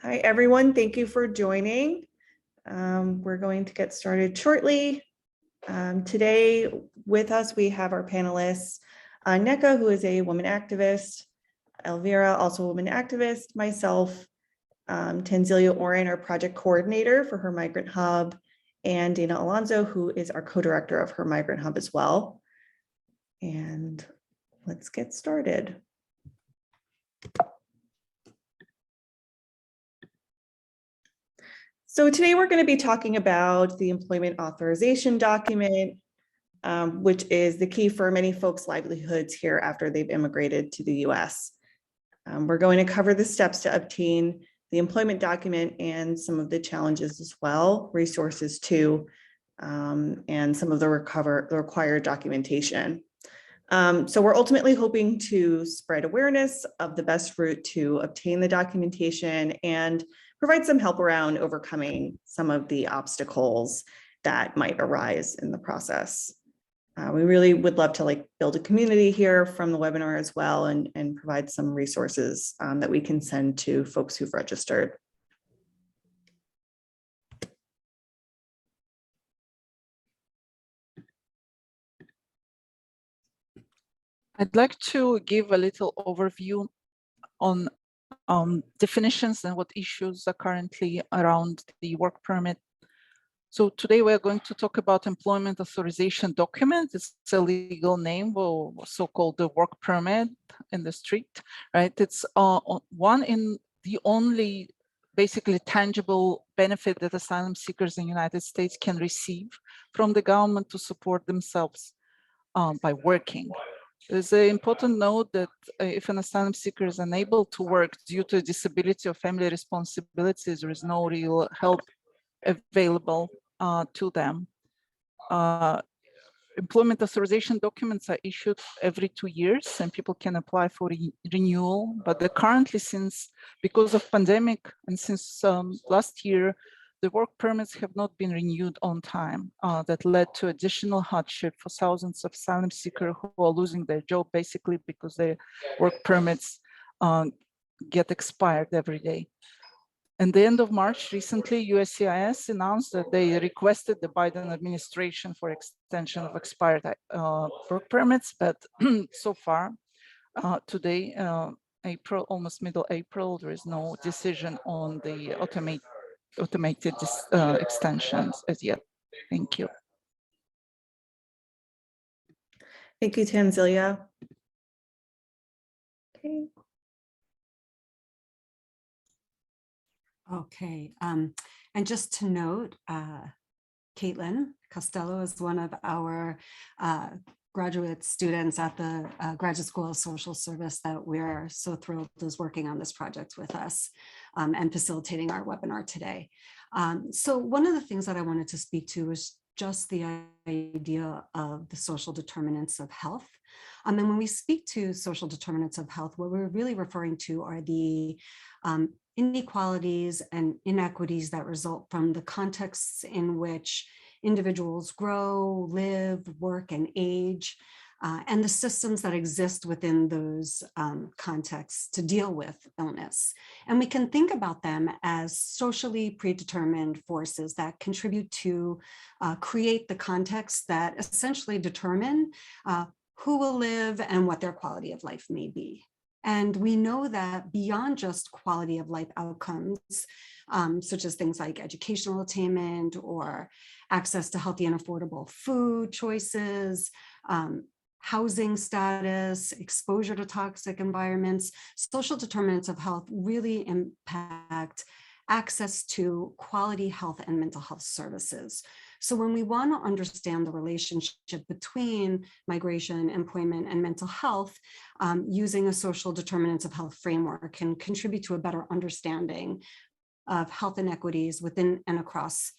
Hi, everyone. Thank you for joining. We're going to get started shortly. Today with us, we have our panelists, Neka, who is a woman activist, Elvira, also a woman activist, myself, Tanzilia Oren, our project coordinator for Her Migrant Hub, and Dana Alonso, who is our co-director of Her Migrant Hub as well. And let's get started. So today we're going to be talking about the employment authorization document, which is the key for many folks' livelihoods here after they've immigrated to the US. We're going to cover the steps to obtain the employment document and some of the challenges as well, resources too, and some of the required documentation. So we're ultimately hoping to spread awareness of the best route to obtain the documentation and provide some help around overcoming some of the obstacles that might arise in the process. We really would love to build a community here from the webinar as well and provide some resources that we can send to folks who've registered. I'd like to give a little overview on definitions and what issues are currently around the work permit. So today we're going to talk about employment authorization document. It's a legal name, or so-called the work permit in the street, right? It's one in the only basically tangible benefit that asylum seekers in the United States can receive from the government to support themselves by working. There's an important note that if an asylum seeker is unable to work due to a disability or family responsibilities, there is no real help available to them. Employment authorization documents are issued every 2 years and people can apply for renewal, but currently, because of pandemic and since last year, the work permits have not been renewed on time. That led to additional hardship for thousands of asylum seekers who are losing their job basically because their work permits get expired every day. At the end of March, recently, USCIS announced that they requested the Biden administration for extension of expired work permits, but so far, today, April, almost middle April, there is no decision on the automated extensions as yet. Thank you. Thank you, Tanzilia. Okay. Okay, and just to note, Caitlin Costello is one of our graduate students at the Graduate School of Social Service that we're so thrilled is working on this project with us and facilitating our webinar today. So one of the things that I wanted to speak to is just the idea of the social determinants of health. And when we speak to social determinants of health, what we're really referring to are the inequalities and inequities that result from the contexts in which individuals grow, live, work, and age, and the systems that exist within those contexts to deal with illness. And we can think about them as socially predetermined forces that contribute to create the context that essentially determine who will live and what their quality of life may be. And we know that beyond just quality of life outcomes, such as things like educational attainment or access to healthy and affordable food choices, housing status, exposure to toxic environments, social determinants of health really impact access to quality health and mental health services. So when we want to understand the relationship between migration, employment, and mental health, using a social determinants of health framework can contribute to a better understanding of health inequities within and across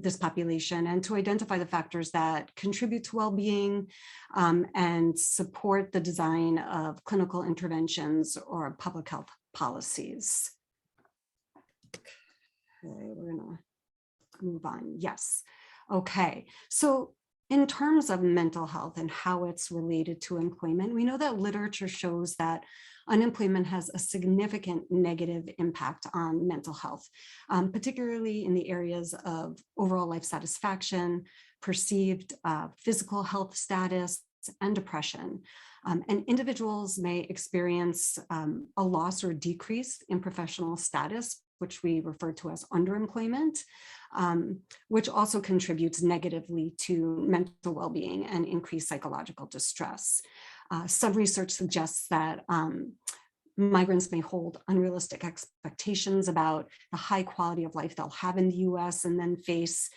this population, and to identify the factors that contribute to well-being and support the design of clinical interventions or public health policies. Okay, we're gonna move on. Yes. Okay. So in terms of mental health and how it's related to employment, we know that literature shows that unemployment has a significant negative impact on mental health, particularly in the areas of overall life satisfaction, perceived physical health status, and depression. And individuals may experience a loss or decrease in professional status, which we refer to as underemployment, which also contributes negatively to mental well-being and increased psychological distress. Some research suggests that migrants may hold unrealistic expectations about the high quality of life they'll have in the US, and then face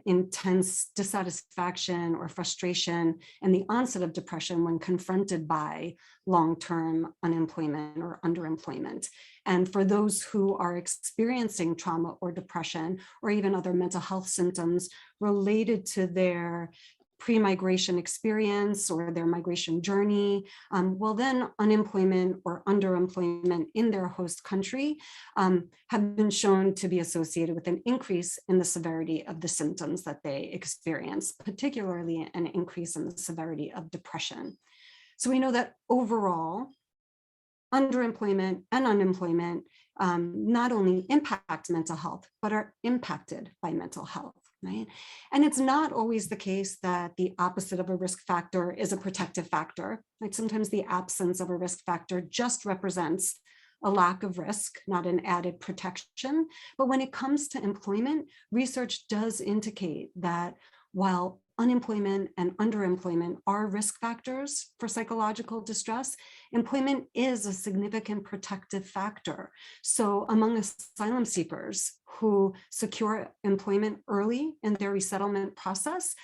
intense dissatisfaction or frustration and the onset of depression when confronted by long-term unemployment or underemployment. And for those who are experiencing trauma or depression, or even other mental health symptoms related to their pre-migration experience or their migration journey, well, then unemployment or underemployment in their host country have been shown to be associated with an increase in the severity of the symptoms that they experience, particularly an increase in the severity of depression. So we know that overall, underemployment and unemployment not only impact mental health, but are impacted by mental health. Right? And it's not always the case that the opposite of a risk factor is a protective factor. Like sometimes the absence of a risk factor just represents a lack of risk, not an added protection. But when it comes to employment, research does indicate that while unemployment and underemployment are risk factors for psychological distress, employment is a significant protective factor. So among asylum seekers who secure employment early in their resettlement process,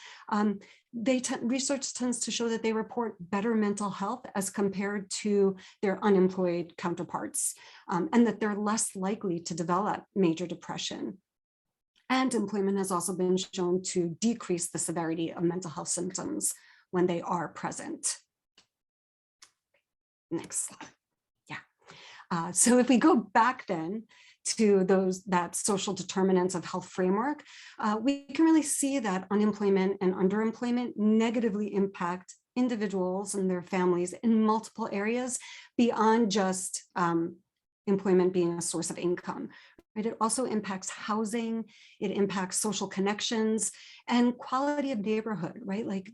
research tends to show that they report better mental health as compared to their unemployed counterparts, and that they're less likely to develop major depression. And employment has also been shown to decrease the severity of mental health symptoms when they are present. Next slide. Yeah. So if we go back then to that social determinants of health framework, we can really see that unemployment and underemployment negatively impact individuals and their families in multiple areas beyond just employment being a source of income. Right? It also impacts housing, it impacts social connections and quality of neighborhood, right? Like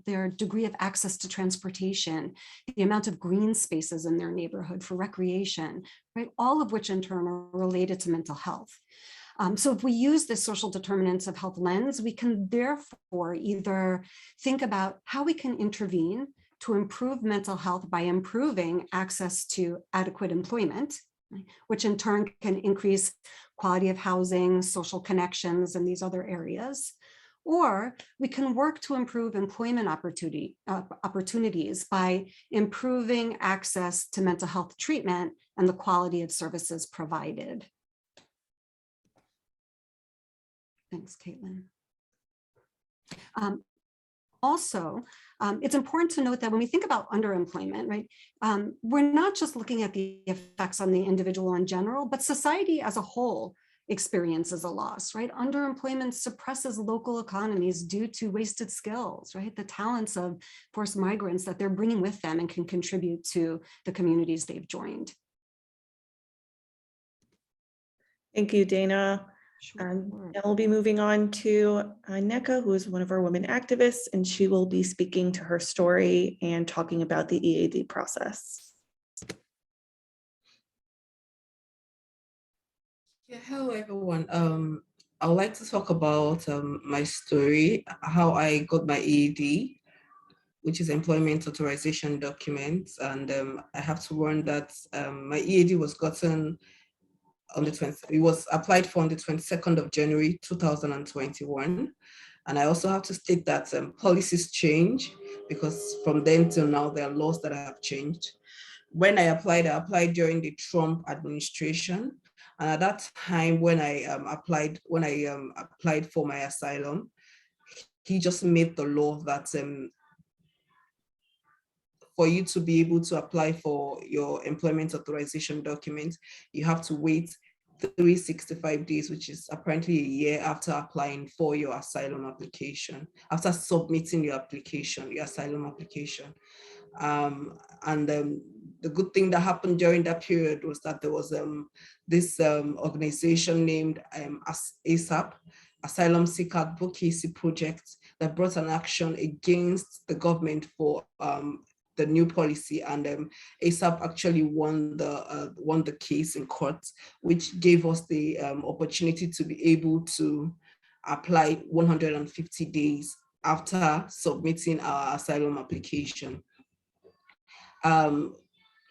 their degree of access to transportation, the amount of green spaces in their neighborhood for recreation, right? All of which in turn are related to mental health. So if we use this social determinants of health lens, we can therefore either think about how we can intervene to improve mental health by improving access to adequate employment, which in turn can increase quality of housing, social connections, and these other areas. Or we can work to improve employment opportunities by improving access to mental health treatment and the quality of services provided. Thanks, Caitlin. Also, it's important to note that when we think about underemployment, right, we're not just looking at the effects on the individual in general, but society as a whole experiences a loss, right? Underemployment suppresses local economies due to wasted skills, right? The talents of forced migrants that they're bringing with them and can contribute to the communities they've joined. Thank you, Dana. Sure. Now we'll be moving on to Neka, who is one of our women activists, and she will be speaking to her story and talking about the EAD process. Yeah, hello everyone. I would like to talk about my story, how I got my EAD, which is Employment Authorization Document, and I have to warn that my EAD was gotten on the 20th. It was applied for on the 22nd of January 2021, and I also have to state that policies change, because from then till now there are laws that have changed. When I applied during the Trump administration. And at that time, when I applied for my asylum, he just made the law that for you to be able to apply for your employment authorization document, you have to wait 365 days, which is apparently a year after applying for your asylum application, after submitting your application, your asylum application. The good thing that happened during that period was that there was this organization named ASAP, Asylum Seeker Advocacy Project, that brought an action against the government for the new policy, and ASAP actually won the case in court, which gave us the opportunity to be able to apply 150 days after submitting our asylum application.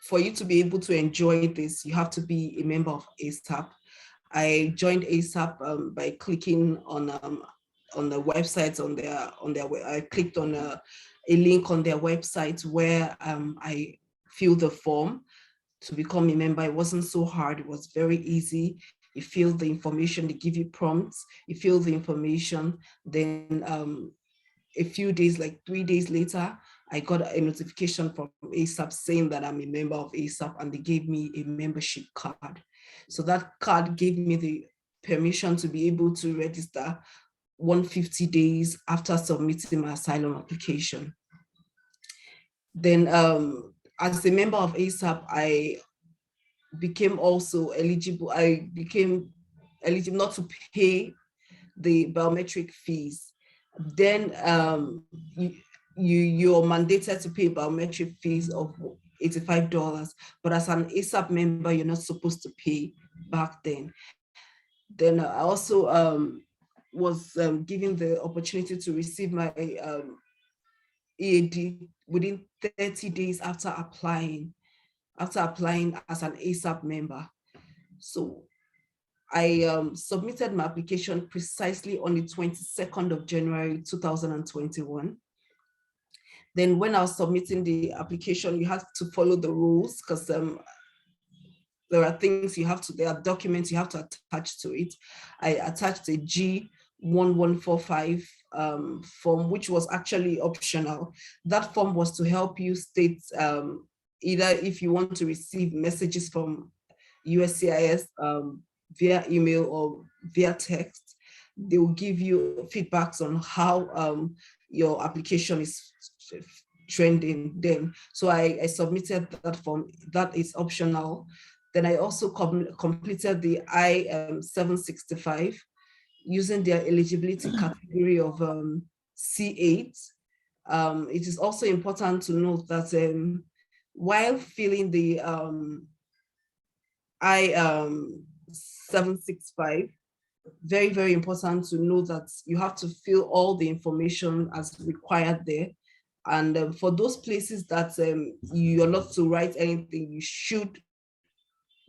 For you to be able to enjoy this, you have to be a member of ASAP. I joined ASAP by clicking on the website I clicked on a link on their website where I filled the form to become a member. It wasn't so hard, it was very easy. You fill the information, they give you prompts, you fill the information, then a few days, like 3 days later, I got a notification from ASAP saying that I'm a member of ASAP, and they gave me a membership card. So that card gave me the permission to be able to register 150 days after submitting my asylum application. Then as a member of ASAP, I became also eligible. I became eligible not to pay the biometric fees. Then you're mandated to pay biometric fees of $85, but as an ASAP member, you're not supposed to pay back then. Then I also was given the opportunity to receive my EAD within 30 days after applying as an ASAP member. So I submitted my application precisely on the 22nd of January, 2021. Then when I was submitting the application, you have to follow the rules, because there are things there are documents you have to attach to it. I attached a G1145 form, which was actually optional. That form was to help you state either if you want to receive messages from USCIS via email or via text, they will give you feedbacks on how your application is trending then. So I submitted that form. That is optional. Then I also completed the I-765 using their eligibility category of C8. It is also important to note that while filling the I-765, very, very important to know that you have to fill all the information as required there. And for those places that you're not to write anything, you should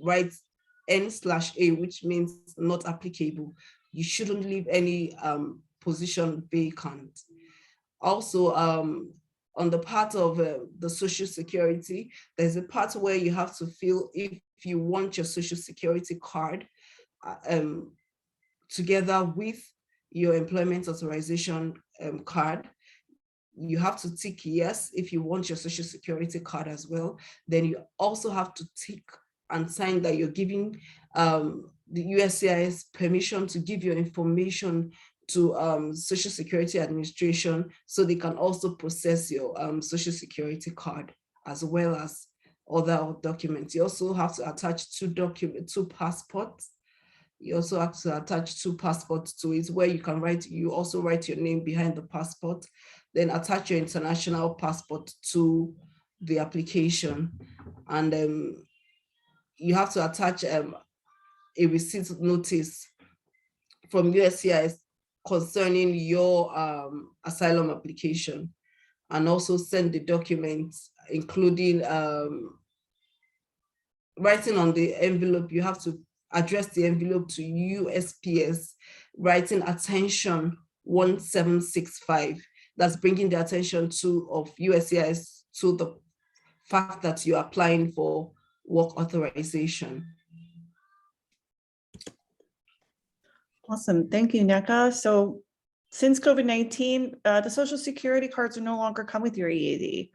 write N/A, which means not applicable. You shouldn't leave any position vacant. Also, on the part of the Social Security, there's a part where you have to fill if you want your Social Security card together with your employment authorization card. You have to tick yes if you want your Social Security card as well. Then you also have to tick and sign that you're giving the USCIS permission to give your information to Social Security Administration, so they can also process your Social Security card as well as other documents. You also have to attach two passports. You also have to attach 2 passports to it, where you also write your name behind the passport, then attach your international passport to the application. And you have to attach a receipt notice from USCIS concerning your asylum application, and also send the documents, including writing on the envelope. You have to address the envelope to USPS, writing attention 1765. That's bringing the attention of USCIS to the fact that you're applying for work authorization. Awesome. Thank you, Nneka. So since COVID-19, the Social Security cards will no longer come with your EAD.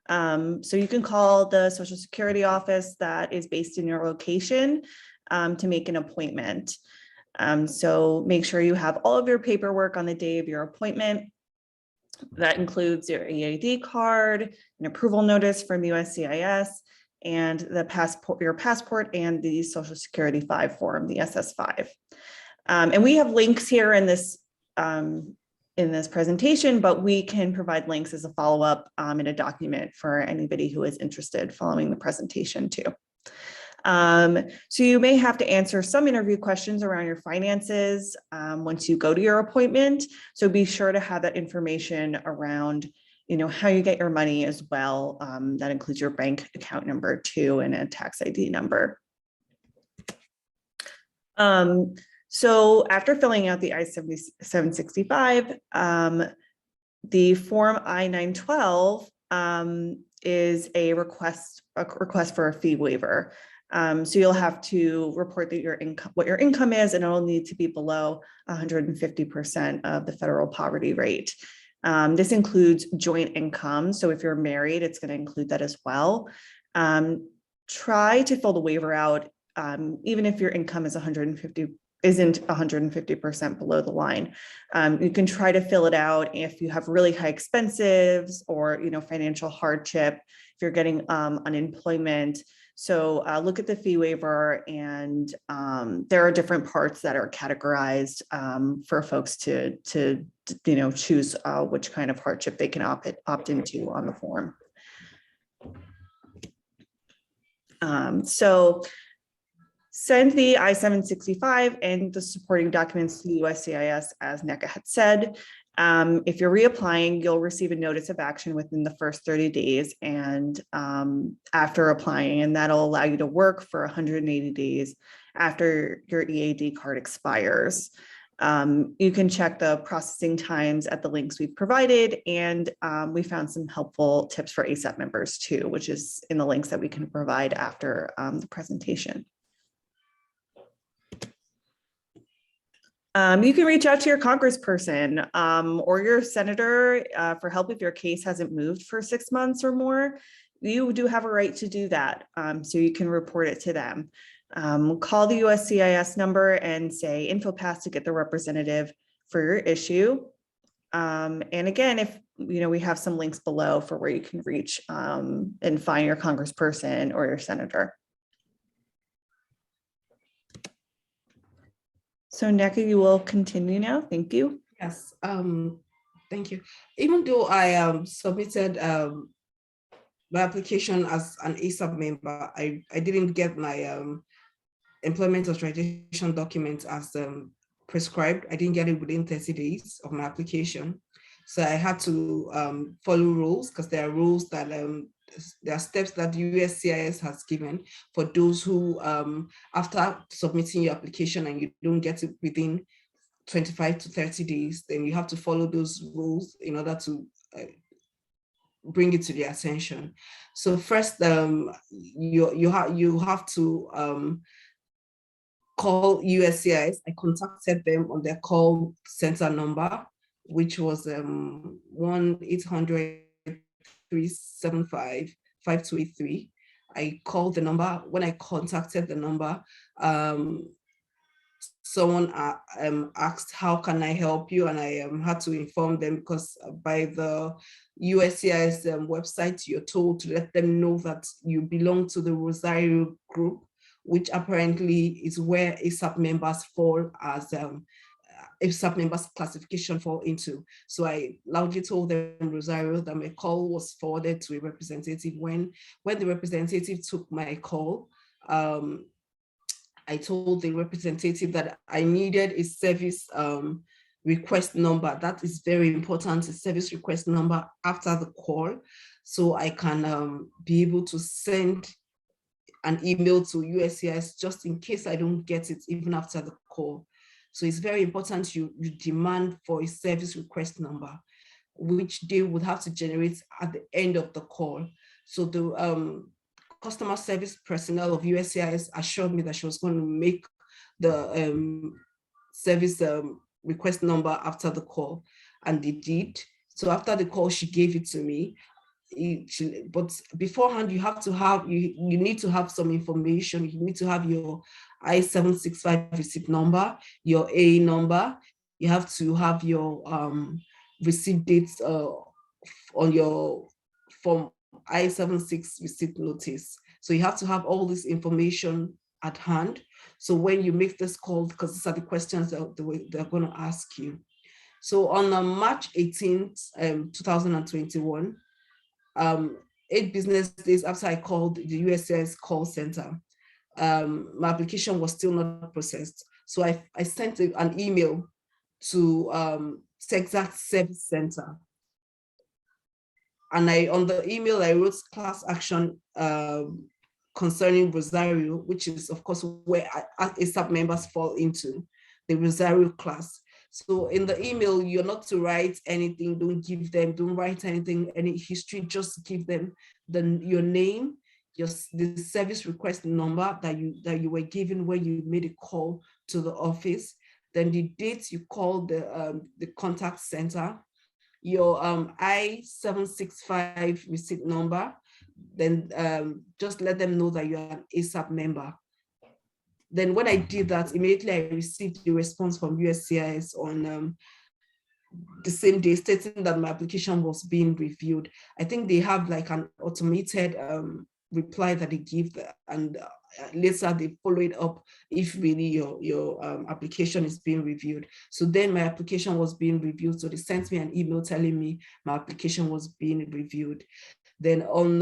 So you can call the Social Security office that is based in your location to make an appointment. So make sure you have all of your paperwork on the day of your appointment. That includes your EAD card, an approval notice from USCIS, and the passport, your passport, and the Social Security 5 form, the SS5. And we have links here in this presentation, but we can provide links as a follow-up in a document for anybody who is interested following the presentation too. So you may have to answer some interview questions around your finances once you go to your appointment. So be sure to have that information around, how you get your money as well. That includes your bank account number too, and a tax ID number. So after filling out the I-765, the form I-912 is a request for a fee waiver. So you'll have to report that what your income is, and it'll need to be below 150% of the federal poverty rate. This includes joint income. So if you're married, it's going to include that as well. Try to fill the waiver out, even if your income is isn't 150% below the line. You can try to fill it out if you have really high expenses or financial hardship, if you're getting unemployment. So look at the fee waiver, and there are different parts that are categorized for folks to choose which kind of hardship they can opt into on the form. So send the I-765 and the supporting documents to the USCIS, as NECA had said. If you're reapplying, you'll receive a notice of action within the first 30 days and after applying, and that'll allow you to work for 180 days after your EAD card expires. You can check the processing times at the links we've provided, and we found some helpful tips for ASAP members too, which is in the links that we can provide after the presentation. You can reach out to your congressperson or your senator for help if your case hasn't moved for 6 months or more. You do have a right to do that, so you can report it to them. Call the USCIS number and say InfoPass to get the representative for your issue. And again, if we have some links below for where you can reach and find your congressperson or your senator. So NECA, you will continue now. Thank you. Yes, thank you. Even though I submitted my application as an ASAP member, I didn't get my employment authorization document as prescribed. I didn't get it within 30 days of my application. So I had to follow rules, because there are rules that there are steps that the USCIS has given for those who, after submitting your application and you don't get it within 25 to 30 days, then you have to follow those rules in order to bring it to their attention. So first, you have to call USCIS. I contacted them on their call center number, which was 1-800-375-5283. I called the number. When I contacted the number, someone asked, how can I help you? And I had to inform them, because by the USCIS website, you're told to let them know that you belong to the Rosario group, which apparently is where ASAP members fall as ASAP members classification fall into. So I loudly told them, Rosario, that my call was forwarded to a representative. When the representative took my call, I told the representative that I needed a service request number. That is very important, a service request number after the call, so I can be able to send an email to USCIS just in case I don't get it even after the call. So it's very important you demand for a service request number, which they would have to generate at the end of the call. So the customer service personnel of USCIS assured me that she was going to make the service request number after the call, and they did. So after the call, she gave it to me. but beforehand, you have to have, you need to have some information. You need to have your I-765 receipt number, your A number. You have to have your receipt dates on your form I-76 receipt notice. So you have to have all this information at hand. So when you make this call, because these are the questions that they're going to ask you. So on March 18th, 2021, 8 business days after I called the USCIS call center, my application was still not processed. So I sent an email to Exact Service Center. And on the email, I wrote class action concerning Rosario, which is, of course, where ASAP members fall into, the Rosario class. So in the email, you're not to write anything, don't write anything, any history, just give them your name, the service request number that you were given when you made a call to the office, then the date you called the contact center, your I-765 receipt number, then just let them know that you're an ASAP member. Then when I did that, immediately I received the response from USCIS on the same day stating that my application was being reviewed. I think they have like an automated reply that they give, and later they follow it up if really your application is being reviewed. So then my application was being reviewed. So they sent me an email telling me my application was being reviewed. Then on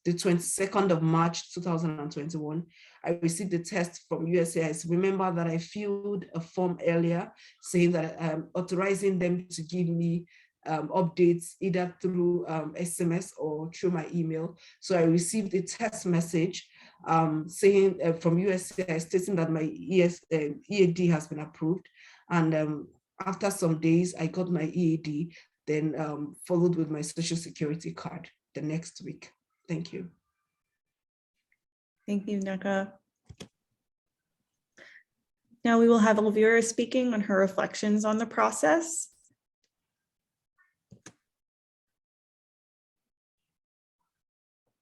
the 22nd of March, 2021, I received a text from USCIS. Remember that I filled a form earlier saying that I'm authorizing them to give me updates either through SMS or through my email. So I received a text message saying from USCIS stating that my EAD has been approved. And after some days, I got my EAD, then followed with my Social Security card the next week. Thank you. Thank you, Naka. Now we will have Elvira speaking on her reflections on the process.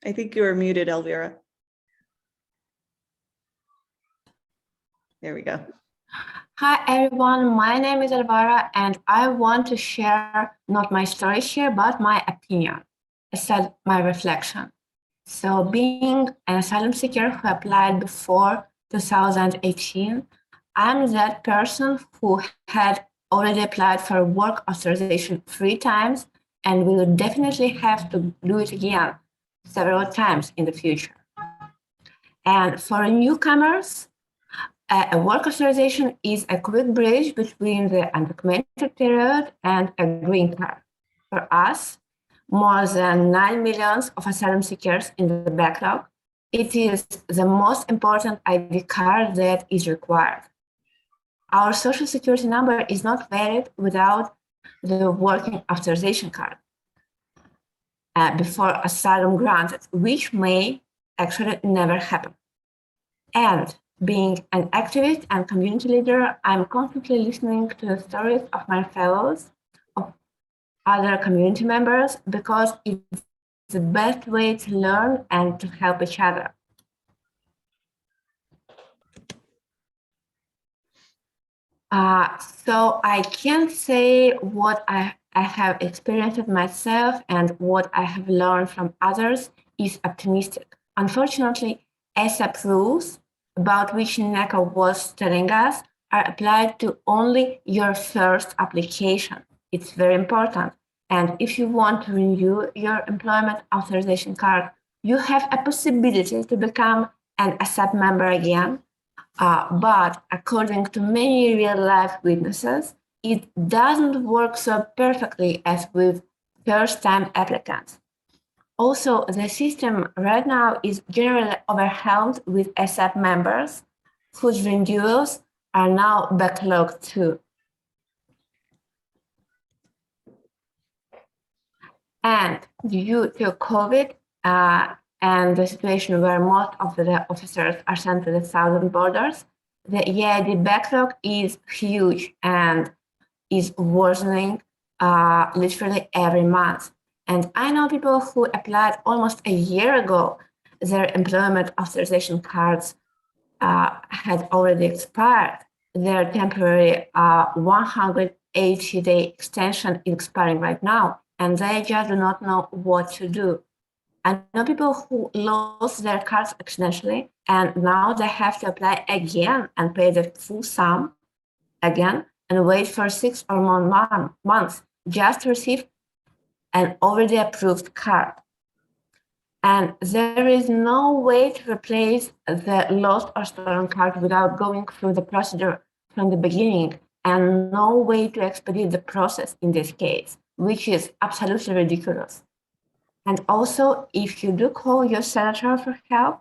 I think you are muted, Elvira. There we go. Hi, everyone. My name is Elvira, and I want to share not my story here, but my opinion, instead my reflection. So being an asylum seeker who applied before 2018, I'm that person who had already applied for work authorization 3 times and will definitely have to do it again several times in the future. And for newcomers, a work authorization is a quick bridge between the undocumented period and a green card. For us, more than 9 million of asylum seekers in the backlog, it is the most important ID card that is required. Our social security number is not valid without the working authorization card before asylum granted, which may actually never happen. And being an activist and community leader, I'm constantly listening to the stories of my fellows, of other community members, because it's the best way to learn and to help each other. So I can say what I have experienced myself and what I have learned from others is optimistic. Unfortunately, ASAP rules, about which Naka was telling us, are applied to only your first application. It's very important. And if you want to renew your employment authorization card, you have a possibility to become an ASAP member again. But according to many real-life witnesses, it doesn't work so perfectly as with first-time applicants. Also, the system right now is generally overwhelmed with ASAP members whose renewals are now backlogged too. And due to COVID and the situation where most of the officers are sent to the southern borders, the EAD backlog is huge and is worsening literally every month. And I know people who applied almost a year ago. Their employment authorization cards had already expired. Their temporary 180-day extension is expiring right now, and they just do not know what to do. I know people who lost their cards accidentally, and now they have to apply again and pay the full sum again and wait for 6 or more months just to receive an already approved card. And there is no way to replace the lost or stolen card without going through the procedure from the beginning, and no way to expedite the process in this case, which is absolutely ridiculous. And also, if you do call your senator for help,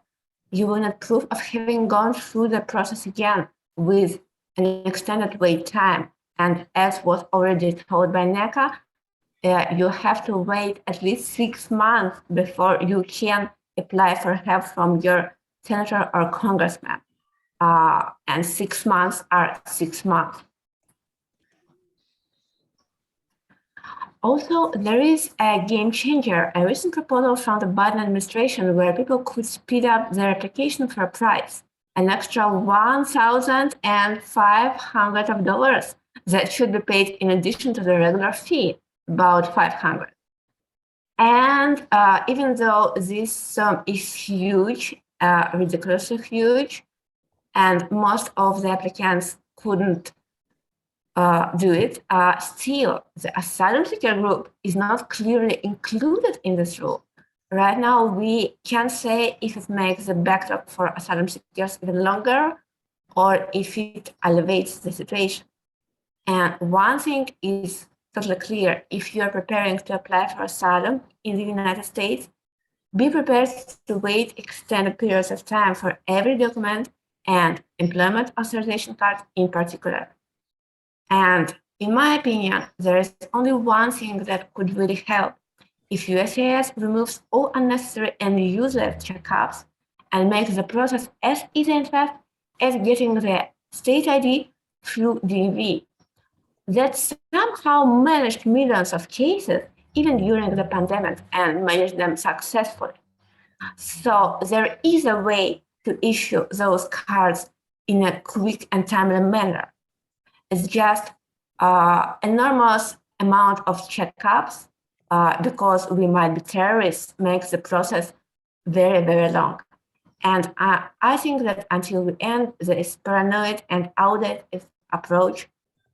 you will need proof of having gone through the process again with an extended wait time. And as was already told by NECA, you have to wait at least 6 months before you can apply for help from your senator or congressman. And 6 months are 6 months. Also, there is a game changer, a recent proposal from the Biden administration where people could speed up their application for a price, an extra $1,500 that should be paid in addition to the regular fee, about $500. And even though this sum is huge, ridiculously huge, and most of the applicants couldn't do it, still the asylum seeker group is not clearly included in this rule. Right now, we can't say if it makes the backlog for asylum seekers even longer or if it elevates the situation. And one thing is totally clear: if you are preparing to apply for asylum in the United States, be prepared to wait extended periods of time for every document and employment authorization card in particular. And in my opinion, there is only one thing that could really help. If USCIS removes all unnecessary and useless checkups and makes the process as easy and fast as getting the state ID through DMV, that somehow managed millions of cases even during the pandemic and managed them successfully. So there is a way to issue those cards in a quick and timely manner. It's just enormous amount of checkups because we might be terrorists makes the process very, very long. And I think that until we end this paranoid and outdated approach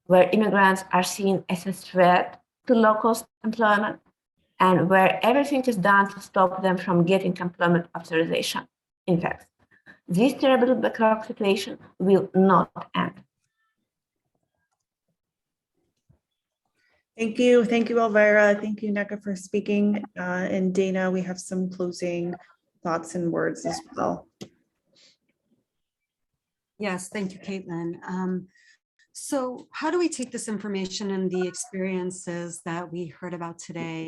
where immigrants are seen as a threat to local employment and where everything is done to stop them from getting employment authorization, in fact, this terrible backlog situation will not end. Thank you, Elvira. Thank you, NECA, for speaking. And Dana, we have some closing thoughts and words as well. Yes, thank you, Caitlin. So how do we take this information and the experiences that we heard about today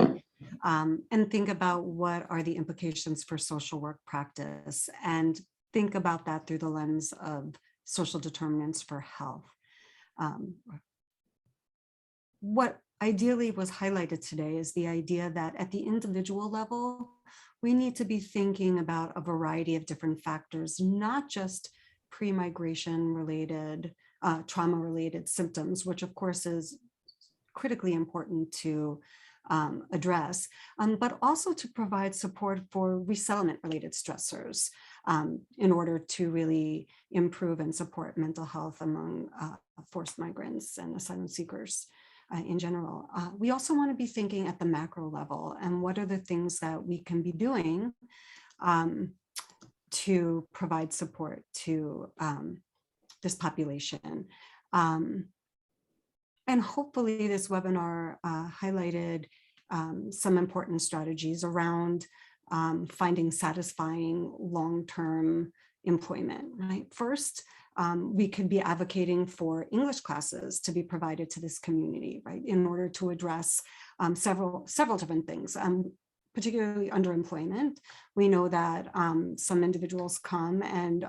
and think about what are the implications for social work practice and think about that through the lens of social determinants for health? What ideally was highlighted today is the idea that at the individual level, we need to be thinking about a variety of different factors, not just pre-migration related, trauma-related symptoms, which of course is critically important to address, but also to provide support for resettlement-related stressors in order to really improve and support mental health among forced migrants and asylum seekers in general. We also want to be thinking at the macro level and what are the things that we can be doing to provide support to this population. And hopefully this webinar highlighted some important strategies around finding satisfying long-term employment, right? First, we could be advocating for English classes to be provided to this community, right? In order to address several different things. particularly underemployment. We know that some individuals come and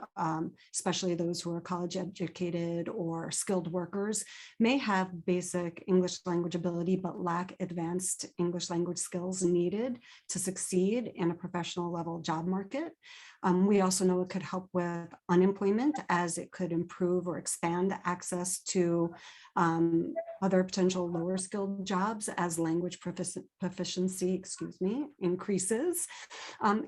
especially those who are college educated or skilled workers may have basic English language ability, but lack advanced English language skills needed to succeed in a professional level job market. We also know it could help with unemployment as it could improve or expand access to other potential lower skilled jobs as language proficiency, increases.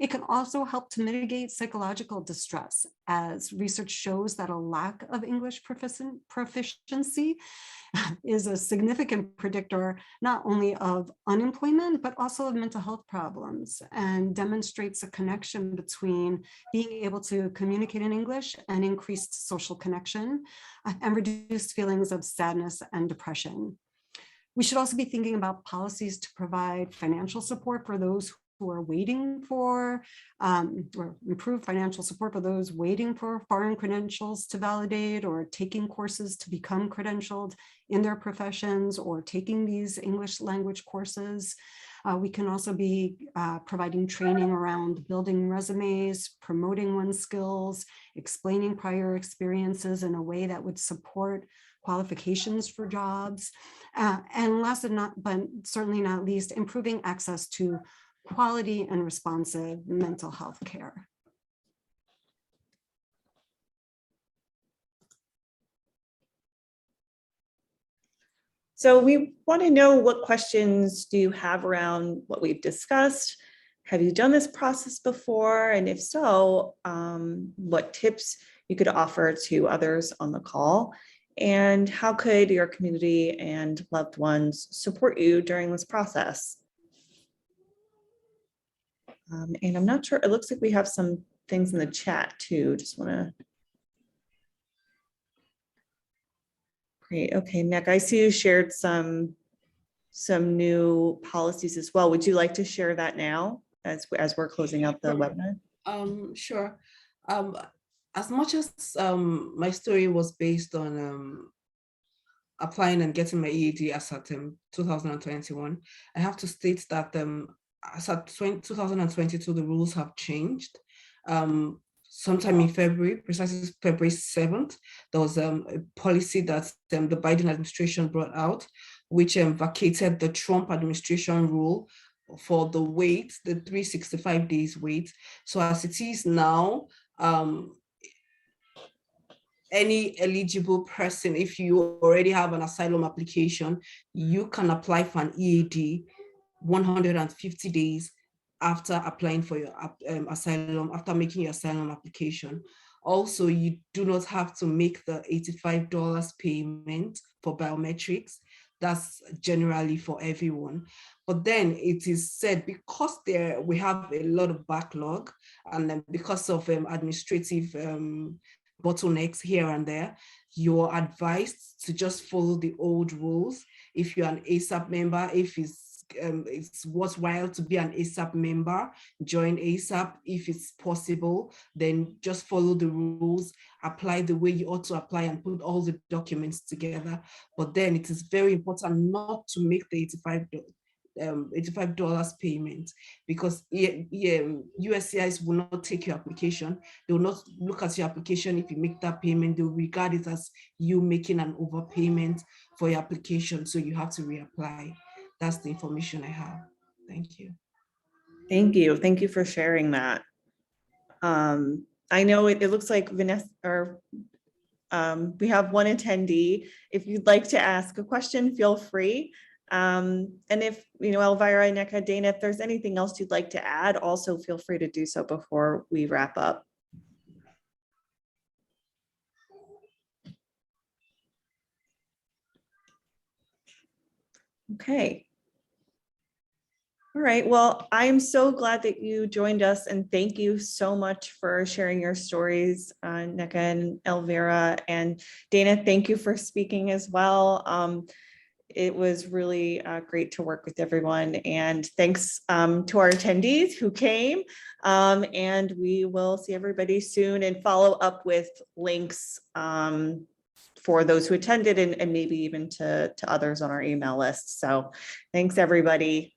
It can also help to mitigate psychological distress, as research shows that a lack of English proficiency is a significant predictor not only of unemployment, but also of mental health problems, and demonstrates a connection between being able to communicate in English and increased social connection and reduced feelings of sadness and depression. We should also be thinking about policies to provide financial support for those who are waiting for, or improve financial support for those waiting for foreign credentials to validate or taking courses to become credentialed in their professions or taking these English language courses. We can also be providing training around building resumes, promoting one's skills, explaining prior experiences in a way that would support qualifications for jobs. And last but certainly not least, improving access to quality and responsive mental health care. So we want to know, what questions do you have around what we've discussed? Have you done this process before? And if so, what tips you could offer to others on the call? And how could your community and loved ones support you during this process? And I'm not sure, it looks like we have some things in the chat too. Just want to. Great. Okay, Nick, I see you shared some new policies as well. Would you like to share that now as we're closing out the webinar? Sure. As much as my story was based on applying and getting my EAD as at 2021, I have to state that as at 2022, the rules have changed. Sometime in February, precisely February 7th, there was a policy that the Biden administration brought out, which vacated the Trump administration rule for the wait, the 365 days wait. So as it is now, any eligible person, if you already have an asylum application, you can apply for an EAD 150 days after applying for your asylum, after making your asylum application. Also, you do not have to make the $85 payment for biometrics. That's generally for everyone. But then it is said, because we have a lot of backlog, and then because of administrative bottlenecks here and there, you're advised to just follow the old rules. If you're an ASAP member, if it's worthwhile to be an ASAP member, join ASAP. If it's possible, then just follow the rules, apply the way you ought to apply, and put all the documents together. But then it is very important not to make the $85 payment, because USCIS will not take your application. They will not look at your application. If you make that payment, they will regard it as you making an overpayment for your application, so you have to reapply. That's the information I have. Thank you. Thank you. Thank you for sharing that. I know it looks like Vanessa, or we have one attendee. If you'd like to ask a question, feel free. And if, Elvira, Nneka, Dana, if there's anything else you'd like to add, also feel free to do so before we wrap up. Okay. All right, well, I'm so glad that you joined us, and thank you so much for sharing your stories, Nneka and Elvira, and Dana, thank you for speaking as well. It was really great to work with everyone, and thanks to our attendees who came, and we will see everybody soon and follow up with links for those who attended, and maybe even to others on our email list. So thanks, everybody.